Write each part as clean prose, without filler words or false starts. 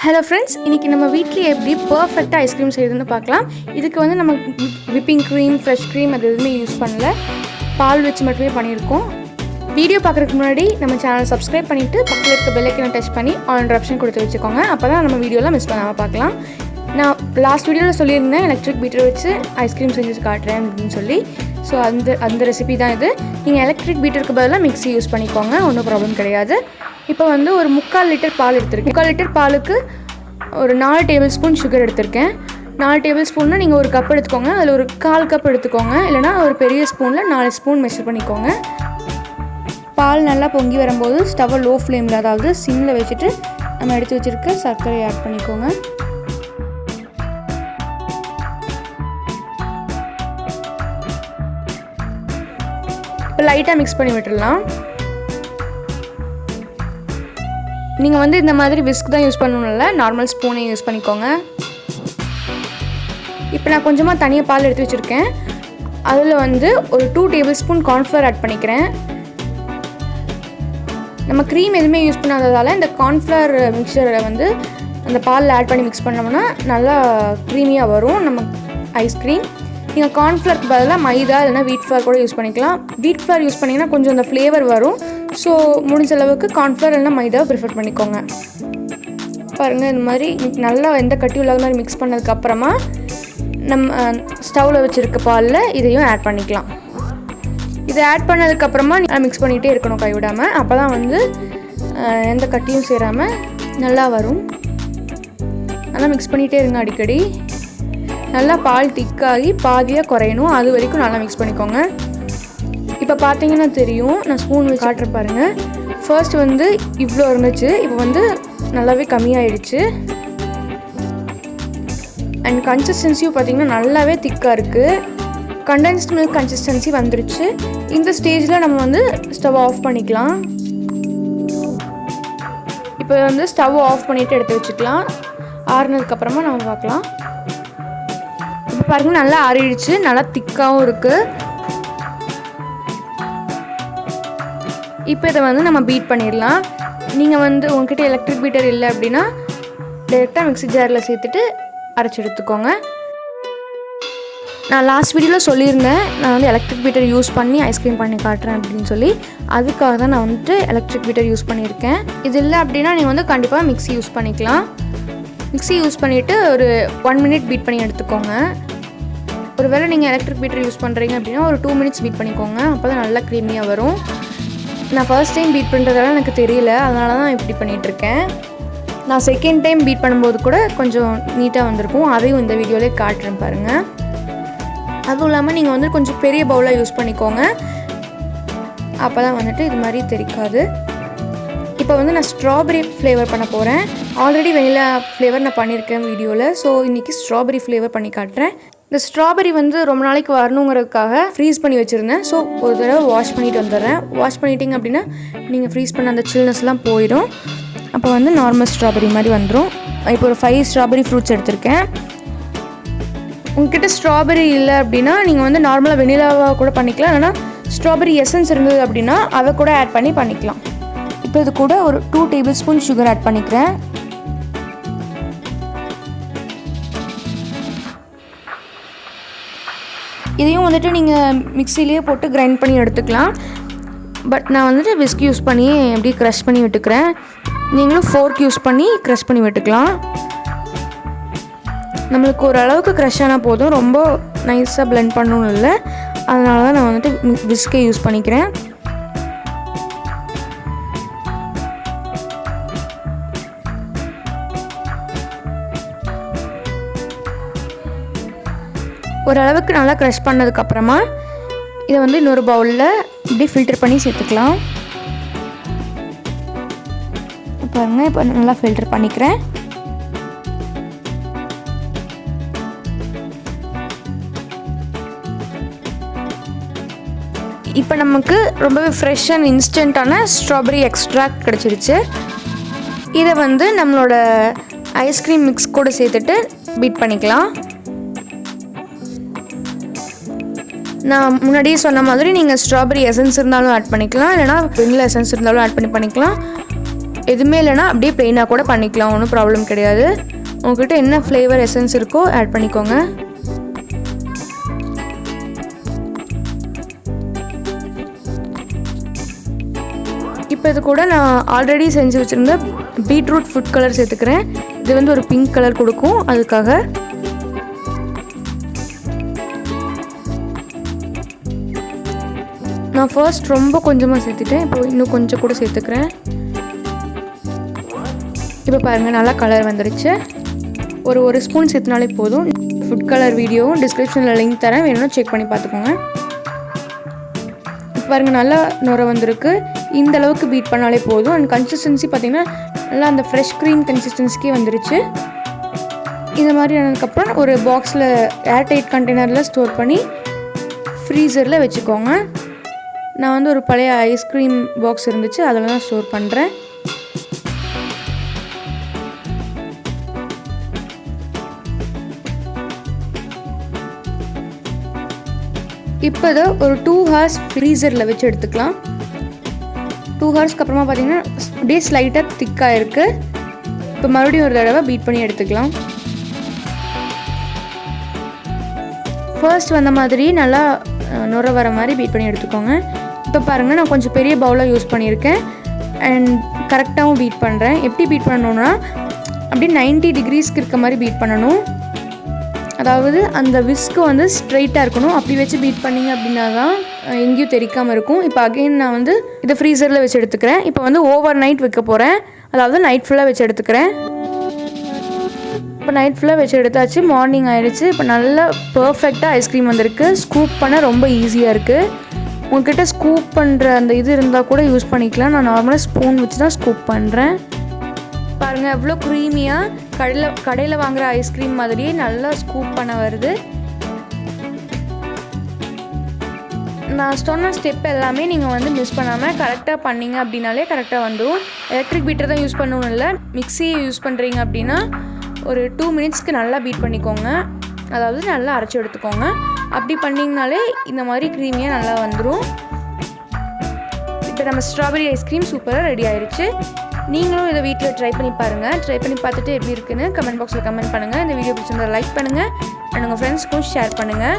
Hello friends, இன்னைக்கு நம்ம வீட்ல எப்படி பெர்ஃபெக்ட்டா ஐஸ்கிரீம் செய்யறதுன்னு பார்க்கலாம். இதுக்கு வந்து நம்ம whipping cream, fresh cream அது எதுவுமே யூஸ் பண்ணல. பால் வச்சு மட்டுமே பண்ணியிருக்கோம். வீடியோ பார்க்கறதுக்கு முன்னாடி நம்ம சேனலை சப்ஸ்கிரைப் பண்ணிட்டு பக்கத்துல இருக்க பெல் ஐகானை டச் பண்ணி ஆல் ஆப்ஷன் கொடுத்து வச்சுக்கோங்க. அப்பதான் நம்ம வீடியோலாம் மிஸ் பண்ணாம பார்க்கலாம். நான் லாஸ்ட் வீடியோவில் சொல்லியிருந்தேன் எலக்ட்ரிக் பீட்டர் வச்சு ஐஸ்கிரீம் செஞ்சு காட்டுறேன் அப்படின்னு சொல்லி. ஸோ அந்த ரெசிபி தான் இது. நீங்கள் எலக்ட்ரிக் பீட்டருக்கு பதிலாக மிக்ஸி யூஸ் பண்ணிக்கோங்க, ஒன்றும் ப்ராப்ளம் கிடையாது. இப்போ வந்து ஒரு 3/4 லிட்டர் பால் எடுத்திருக்கேன். 3/4 லிட்டர் பாலுக்கு ஒரு 4 டேபிள் ஸ்பூன் சுகர் எடுத்திருக்கேன். 4 டேபிள் ஸ்பூன்னா நீங்கள் ஒரு கப் எடுத்துக்கோங்க, அதில் ஒரு 1/4 கப் எடுத்துக்கோங்க, இல்லைனா ஒரு பெரிய ஸ்பூனில் 4 ஸ்பூன் மெஷர் பண்ணிக்கோங்க. பால் நல்லா பொங்கி வரும்போது ஸ்டவ்வை லோ ஃப்ளேமில், அதாவது சிம்மில் வச்சுட்டு நம்ம எடுத்து வச்சுருக்க சர்க்கரை ஆட் பண்ணிக்கோங்க. இப்போ லைட்டாக மிக்ஸ் பண்ணி விட்டுடலாம். நீங்கள் வந்து இந்த மாதிரி விஸ்க் தான் யூஸ் பண்ணணும்ல, நார்மல் ஸ்பூனையும் யூஸ் பண்ணிக்கோங்க. இப்போ நான் கொஞ்சமாக தனியாக பால் எடுத்து வச்சுருக்கேன். அதில் வந்து ஒரு 2 டேபிள் ஸ்பூன் கார்ன்ஃப்ளவர் ஆட் பண்ணிக்கிறேன். நம்ம க்ரீம் எதுவுமே யூஸ் பண்ணாததால் இந்த கார்ன்ஃப்ளவர் மிக்சரை வந்து அந்த பாலில் ஆட் பண்ணி மிக்ஸ் பண்ணோம்னா நல்லா க்ரீமியாக வரும் நம்ம ஐஸ்கிரீம். நீங்கள் கார்ன்ஃப்ளவருக்கு பதிலாக மைதா இல்லைனா வீட் ஃப்ளவர் கூட யூஸ் பண்ணிக்கலாம். வீட் ஃப்ளவர் யூஸ் பண்ணிங்கன்னா கொஞ்சம் அந்த ஃப்ளேவர் வரும். ஸோ முடிஞ்ச அளவுக்கு கார்ன்ஃப்ளவர் இல்லைனா மைதாவை ப்ரிஃபர் பண்ணிக்கோங்க. பாருங்கள், இந்த மாதிரி நல்லா எந்த கட்டியும் இல்லாத மாதிரி மிக்ஸ் பண்ணதுக்கப்புறமா நம்ம ஸ்டவ்வில் வச்சுருக்க பாலில் இதையும் ஆட் பண்ணிக்கலாம். இதை ஆட் பண்ணதுக்கப்புறமா மிக்ஸ் பண்ணிகிட்டே இருக்கணும் கைவிடாமல். அப்போ தான் வந்து எந்த கட்டியும் சேராமல் நல்லா வரும். நல்லா மிக்ஸ் பண்ணிகிட்டே இருங்க அடிக்கடி. நல்லா பால் திக்காகி பாதியாக குறையணும், அது வரைக்கும் நல்லா மிக்ஸ் பண்ணிக்கோங்க. இப்போ பார்த்தீங்கன்னா தெரியும், நான் ஸ்பூன் வச்சு காட்டுறேன் பாருங்கள். ஃபர்ஸ்ட் வந்து இவ்வளோ இருந்துச்சு, இப்போ வந்து நல்லாவே கம்மியாயிடுச்சு. அண்ட் கன்சிஸ்டன்சியும் பார்த்தீங்கன்னா நல்லாவே திக்காக இருக்குது. கண்டென்ஸ்ட் மில்க் கன்சிஸ்டன்சி வந்துருச்சு. இந்த ஸ்டேஜில் நம்ம வந்து ஸ்டவ் ஆஃப் பண்ணிக்கலாம். இப்போ வந்து ஸ்டவ் ஆஃப் பண்ணிவிட்டு எடுத்து வச்சுக்கலாம். ஆறுனதுக்கப்புறமா நம்ம பார்க்கலாம். இப்போ பாருங்கள், நல்லா ஆறிடுச்சு, நல்லா திக்காகவும் இருக்குது. இப்போ இதை வந்து நம்ம பீட் பண்ணிடலாம். நீங்கள் வந்து உங்ககிட்ட எலக்ட்ரிக் பீட்டர் இல்லை அப்படின்னா டைரெக்டாக மிக்ஸி ஜாரில் சேர்த்துட்டு அரைச்சி எடுத்துக்கோங்க. நான் லாஸ்ட் வீடியோவில் சொல்லியிருந்தேன் நான் வந்து எலக்ட்ரிக் பீட்டர் யூஸ் பண்ணி ஐஸ்கிரீம் பண்ணி காட்டுறேன் அப்படின்னு சொல்லி. அதுக்காக தான் நான் வந்துட்டு எலக்ட்ரிக் பீட்டர் யூஸ் பண்ணியிருக்கேன். இது இல்லை அப்படின்னா நீங்கள் வந்து கண்டிப்பாக மிக்ஸி யூஸ் பண்ணிக்கலாம். மிக்ஸி யூஸ் பண்ணிவிட்டு ஒரு 1 மினிட் பீட் பண்ணி எடுத்துக்கோங்க. ஒரு வேளை நீங்கள் எலக்ட்ரிக் பீட்டர் யூஸ் பண்ணுறீங்க அப்படின்னா ஒரு 2 மினிட்ஸ் பீட் பண்ணிக்கோங்க. அப்போ தான் நல்லா க்ரீமியாக வரும். நான் ஃபர்ஸ்ட் டைம் பீட் பண்ணுறதால எனக்கு தெரியல, அதனால தான் இப்படி பண்ணிகிட்ருக்கேன். நான் செகண்ட் டைம் பீட் பண்ணும்போது கூட கொஞ்சம் நீட்டாக வந்திருக்கும். அதையும் இந்த வீடியோவிலே காட்டுறேன் பாருங்கள். அதுவும் இல்லாமல் நீங்கள் வந்து கொஞ்சம் பெரிய பவுலாக யூஸ் பண்ணிக்கோங்க, அப்போ தான் வந்துட்டு இது மாதிரி தெரிக்காது. இப்போ வந்து நான் ஸ்ட்ராபெரி ஃப்ளேவர் பண்ண போகிறேன். ஆல்ரெடி வெனிலா ஃப்ளேவர் நான் பண்ணியிருக்கேன் வீடியோவில். ஸோ இன்றைக்கி ஸ்ட்ராபெரி ஃப்ளேவர் பண்ணி காட்டுறேன். இந்த ஸ்ட்ராபெரி வந்து ரொம்ப நாளைக்கு வரணுங்கிறதுக்காக ஃப்ரீஸ் பண்ணி வச்சுருந்தேன். ஸோ ஒரு தடவை வாஷ் பண்ணிவிட்டு வந்துடுறேன். வாஷ் பண்ணிட்டீங்க அப்படின்னா நீங்கள் ஃப்ரீஸ் பண்ண அந்த சில்னஸ்லாம் போயிடும். அப்போ வந்து நார்மல் ஸ்ட்ராபெரி மாதிரி வந்துடும். இப்போ ஒரு 5 ஸ்ட்ராபெரி ஃப்ரூட்ஸ் எடுத்திருக்கேன். உங்ககிட்ட ஸ்ட்ராபெரி இல்லை அப்படின்னா நீங்கள் வந்து நார்மலாக வெனிலாவாக கூட பண்ணிக்கலாம், இல்லைனா ஸ்ட்ராபெரி எசன்ஸ் இருந்தது அப்படின்னா அதை கூட ஆட் பண்ணி பண்ணிக்கலாம். இப்போ இது கூட ஒரு 2 டேபிள் ஸ்பூன் சுகர் ஆட் பண்ணிக்கிறேன். இதையும் வந்துட்டு நீங்கள் மிக்சிலேயே போட்டு கிரைண்ட் பண்ணி எடுத்துக்கலாம். பட் நான் வந்துட்டு விஸ்க் யூஸ் பண்ணி எப்படி க்ரஷ் பண்ணி விட்டுக்கிறேன். நீங்களும் ஃபோர்க் யூஸ் பண்ணி க்ரஷ் பண்ணி விட்டுக்கலாம். நம்மளுக்கு ஓரளவுக்கு க்ரஷ் ஆனால் போதும், ரொம்ப நைஸாக பிளெண்ட் பண்ணணும் இல்லை. அதனால தான் நான் வந்துட்டு விஸ்கே யூஸ் பண்ணிக்கிறேன். ஓரளவுக்கு நல்லா க்ரஷ் பண்ணதுக்கப்புறமா இதை வந்து இன்னொரு பவுலில் இப்படி ஃபில்டர் பண்ணி சேர்த்துக்கலாம். பாருங்கள், இப்போ நல்லா ஃபில்டர் பண்ணிக்கிறேன். இப்போ நமக்கு ரொம்பவே ஃப்ரெஷ் அண்ட் இன்ஸ்டண்ட்டான ஸ்ட்ராபெரி எக்ஸ்ட்ராக்ட் கிடச்சிருச்சு. இதை வந்து நம்மளோட ஐஸ்கிரீம் மிக்ஸ் கூட சேர்த்துட்டு பீட் பண்ணிக்கலாம். நான் முன்னாடியே சொன்ன மாதிரி நீங்கள் ஸ்ட்ராபெரி எசன்ஸ் இருந்தாலும் ஆட் பண்ணிக்கலாம், இல்லைனா வெனிலா எசன்ஸ் இருந்தாலும் ஆட் பண்ணிக்கலாம். எதுவுமே இல்லைனா அப்படியே ப்ளெயினாக கூட பண்ணிக்கலாம், ஒன்றும் ப்ராப்ளம் கிடையாது. உங்கள்கிட்ட என்ன ஃப்ளேவர் எசன்ஸ் இருக்கோ ஆட் பண்ணிக்கோங்க. இப்போ இது கூட நான் ஆல்ரெடி செஞ்சு வச்சுருந்த பீட்ரூட் ஃபுட் கலர் சேர்த்துக்கிறேன். இது வந்து ஒரு பிங்க் கலர் கொடுக்கும், அதுக்காக. நான் ஃபர்ஸ்ட் ரொம்ப கொஞ்சமாக சேர்த்துட்டேன், இப்போ இன்னும் கொஞ்சம் கூட சேர்த்துக்கிறேன். இப்போ பாருங்கள் நல்லா கலர் வந்துடுச்சு. ஒரு ஸ்பூன் சேர்த்துனாலே போதும். ஃபுட் கலர் வீடியோவும் டிஸ்கிரிப்ஷனில் லிங்க் தரேன், வேணும்னா செக் பண்ணி பார்த்துக்கோங்க. இப்போ பாருங்கள் நல்லா நுர வந்திருக்கு. இந்த அளவுக்கு பீட் பண்ணாலே போதும். அண்ட் கன்சிஸ்டன்சி பார்த்திங்கன்னா நல்லா அந்த ஃப்ரெஷ் க்ரீம் கன்சிஸ்டன்சிக்கே வந்துருச்சு. இந்த மாதிரி ஆனதுக்கப்புறம் ஒரு பாக்ஸில் ஏர்டைட் கண்டெய்னரில் ஸ்டோர் பண்ணி ஃப்ரீசரில் வச்சுக்கோங்க. நான் வந்து ஒரு பழைய ஐஸ்கிரீம் பாக்ஸ் இருந்துச்சு, அதில் தான் ஸ்டோர் பண்ணுறேன். இப்போ இதை ஒரு 2 hours ஃப்ரீசரில் வச்சு எடுத்துக்கலாம். 2 ஹவர்ஸ்க்கு அப்புறமா பார்த்திங்கன்னா அப்படியே ஸ்லைட்டாக திக்காக இருக்குது. இப்போ மறுபடியும் ஒரு தடவை பீட் பண்ணி எடுத்துக்கலாம். ஃபர்ஸ்ட் வந்த மாதிரி நல்லா நுர வர மாதிரி பீட் பண்ணி எடுத்துக்கோங்க. இப்போ பாருங்கள் நான் கொஞ்சம் பெரிய பவுலாக யூஸ் பண்ணியிருக்கேன் அண்ட் கரெக்டாகவும் பீட் பண்ணுறேன். எப்படி பீட் பண்ணணுன்னா அப்படியே 90 degreesக்கு இருக்க மாதிரி பீட் பண்ணணும். அதாவது அந்த விஸ்க்கு வந்து ஸ்ட்ரைட்டாக இருக்கணும். அப்படி வச்சு பீட் பண்ணிங்க அப்படின்னா தான் எங்கேயும் தெரிக்காமல் இருக்கும். இப்போ அகெயின் நான் வந்து இதை ஃப்ரீசரில் வச்சு எடுத்துக்கிறேன். இப்போ வந்து ஓவர் நைட் வைக்க போகிறேன், அதாவது நைட் ஃபுல்லாக வச்சு எடுத்துக்கிறேன். இப்போ நைட் ஃபுல்லாக வச்சு எடுத்தாச்சு, மார்னிங் ஆகிடுச்சு. இப்போ நல்லா பர்ஃபெக்டாக ஐஸ்கிரீம் வந்திருக்கு. ஸ்கூப் பண்ண ரொம்ப ஈஸியாக இருக்குது. உங்கள்கிட்ட ஸ்கூப் பண்ணுற அந்த இது இருந்தால் கூட யூஸ் பண்ணிக்கலாம். நான் நார்மலாக ஸ்பூன் வச்சு தான் ஸ்கூப் பண்ணுறேன். பாருங்கள் எவ்வளோ க்ரீமியாக கடையில் வாங்குகிற ஐஸ்கிரீம் மாதிரியே நல்லா ஸ்கூப் பண்ண வருது. நான் சொன்ன ஸ்டெப் எல்லாமே நீங்கள் வந்து மிஸ் பண்ணாமல் கரெக்டாக பண்ணிங்க அப்படின்னாலே கரெக்டாக வந்துடும். எலக்ட்ரிக் பீட்டர் தான் யூஸ் பண்ணணும் இல்லை, மிக்ஸி யூஸ் பண்ணுறீங்க அப்படின்னா ஒரு 2 minutesக்கு நல்லா பீட் பண்ணிக்கோங்க, அதாவது நல்லா அரைச்சி எடுத்துக்கோங்க. அப்படி பண்ணிங்கனாலே இந்த மாதிரி க்ரீமியாக நல்லா வந்துடும். இப்போ நம்ம ஸ்ட்ராபெரி ஐஸ்கிரீம் சூப்பராக ரெடி ஆயிடுச்சு. நீங்களும் இதை வீட்டில் ட்ரை பண்ணி பாருங்கள். ட்ரை பண்ணி பார்த்துட்டு எப்படி இருக்குன்னு கமெண்ட் பாக்ஸில் கமெண்ட் பண்ணுங்கள். இந்த வீடியோ பிடிச்சிருந்தா லைக் பண்ணுங்கள் அண்ட் உங்கள் ஃப்ரெண்ட்ஸ்க்கும் ஷேர் பண்ணுங்கள்.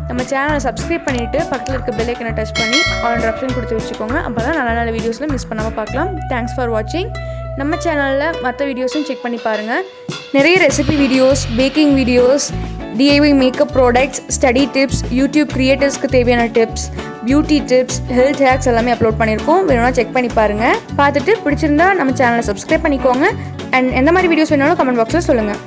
நம்ம சேனலை சப்ஸ்கிரைப் பண்ணிவிட்டு பக்கத்தில் இருக்க பெல் ஐக்கனை டச் பண்ணி ஆல் ஆப்ஷன் கொடுத்து வச்சுக்கோங்க. அப்போ தான் நல்ல நல்ல வீடியோஸில் மிஸ் பண்ணாமல் பார்க்கலாம். தேங்க்ஸ் ஃபார் வாட்சிங். நம்ம சேனலில் மற்ற வீடியோஸும் செக் பண்ணி பாருங்கள். நிறைய recipe videos, baking videos, DIY makeup products, study tips, YouTube கிரியேட்டர்ஸ்க்கு தேவையான tips, beauty tips, health hacks எல்லாமே அப்லோட் பண்ணியிருக்கோம். வேணும்னா செக் பண்ணி பாருங்கள். பார்த்துட்டு பிடிச்சிருந்தா நம்ம சேனலை சப்ஸ்கிரைப் பண்ணிக்கோங்க. அண்ட் எந்த மாதிரி வீடியோஸ் வேணாலும் கமெண்ட் பாக்ஸில் சொல்லுங்கள்.